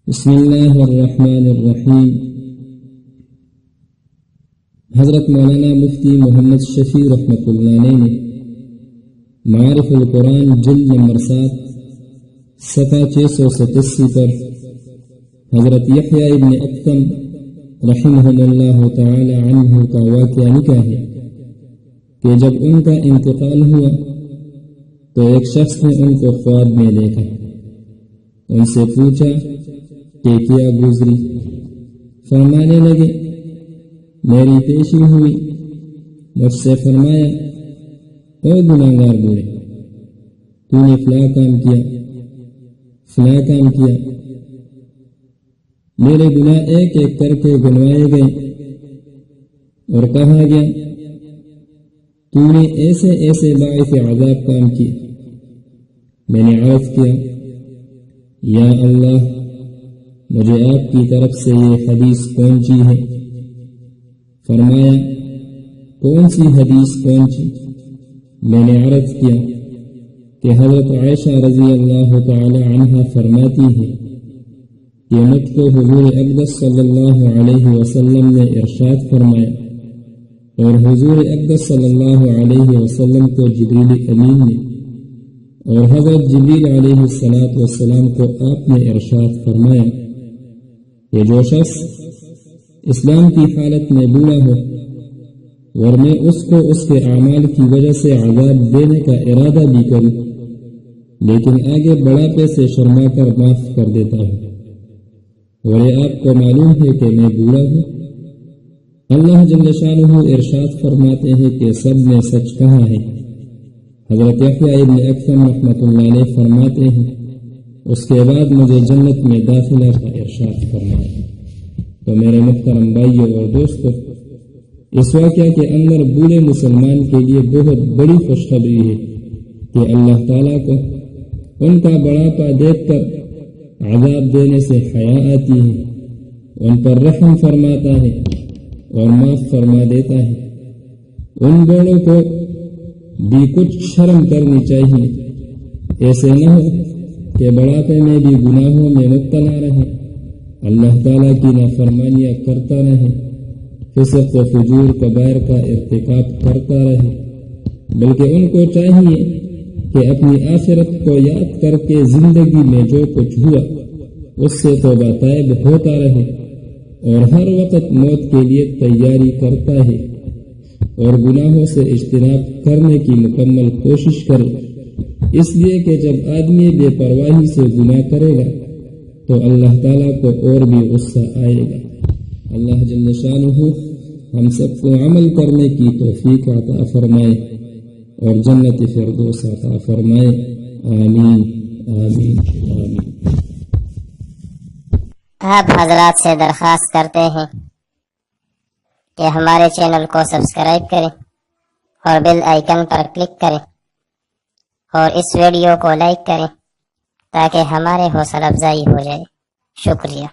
بسم اللہ الرحمن الرحیم۔ حضرت مولانا مفتی محمد شفیع رحمۃ اللہ علیہ نے معارف القرآن جلد نمبر 7 صفحہ 687 پر حضرت یحییٰ ابن اکثم رحمہ اللہ تعالی عنہ کا واقعہ لکھا ہے کہ جب ان کا انتقال ہوا تو ایک شخص نے ان کو خواب میں دیکھا، ان سے پوچھا کہ کیا گزری؟ فرمانے لگے میری پیشی ہوئی، مجھ سے فرمایا اے گناہگار بوڑھے، تو نے فلاں کام کیا، میرے گناہ ایک ایک کر کے گنوائے گئے اور کہا گیا تو نے ایسے ایسے باعث عذاب کام کیے۔ میں نے عرض کیا یا اللہ، مجھے آپ کی طرف سے یہ حدیث پہنچی ہے۔ فرمایا کون سی حدیث پہنچی؟ میں نے عرض کیا کہ حضرت عائشہ رضی اللہ تعالی عنہا فرماتی ہے کہ مجھ کو حضور اقدس صلی اللہ علیہ وسلم نے ارشاد فرمایا اور حضور اقدس صلی اللہ علیہ وسلم کو جبریل امین نے اور حضرت جبریل علیہ السلام کو آپ نے ارشاد فرمایا کہ جو شخص اسلام کی حالت میں بوڑھا ہو اور میں اس کو اس کے اعمال کی وجہ سے عذاب دینے کا ارادہ بھی کروں لیکن آگے بڑھاپے سے شرما کر معاف کر دیتا ہوں، اور یہ آپ کو معلوم ہے کہ میں بوڑھا ہوں۔ اللہ جل شانہ ارشاد فرماتے ہیں کہ سب نے سچ کہا ہے۔ حضرت یحییٰ ابن اکثم رحمۃ اللہ علیہ فرماتے ہیں اس کے بعد مجھے جنت میں داخلہ کا ارشاد فرمایا۔ تو میرے محترم بھائیوں اور دوستوں، اس واقعہ کے اندر بوڑھے مسلمان کے لیے بہت بڑی خوشخبری ہے کہ اللہ تعالیٰ کو ان کا بڑھاپا دیکھ کر عذاب دینے سے حیا آتی ہے، ان پر رحم فرماتا ہے اور معاف فرما دیتا ہے۔ ان بوڑھوں کو بھی کچھ شرم کرنی چاہیے، ایسے نہ ہو کہ بڑھاپے میں بھی گناہوں میں مبتلا رہے، اللہ تعالیٰ کی نافرمانیاں کرتا رہے، فسق و فجور کبائر کا ارتکاب کرتا رہے، بلکہ ان کو چاہیے کہ اپنی آخرت کو یاد کر کے زندگی میں جو کچھ ہوا اس سے توبہ طائب ہوتا رہے اور ہر وقت موت کے لیے تیاری کرتا ہے اور گناہوں سے اجتناب کرنے کی مکمل کوشش کرے، اس لیے کہ جب آدمی بے پرواہی سے گناہ کرے گا تو اللہ تعالیٰ کو اور بھی غصہ آئے گا۔ اللہ جل شانہ ہم سب کو عمل کرنے کی توفیق عطا فرمائے اور جنت فردوس عطا فرمائے، آمین آمین آمین۔ آپ حضرات سے درخواست کرتے ہیں کہ ہمارے چینل کو سبسکرائب کریں اور بیل آئیکن پر کلک کریں اور اس ویڈیو کو لائک کریں تاکہ ہمارے حوصلہ افزائی ہو جائے۔ شکریہ۔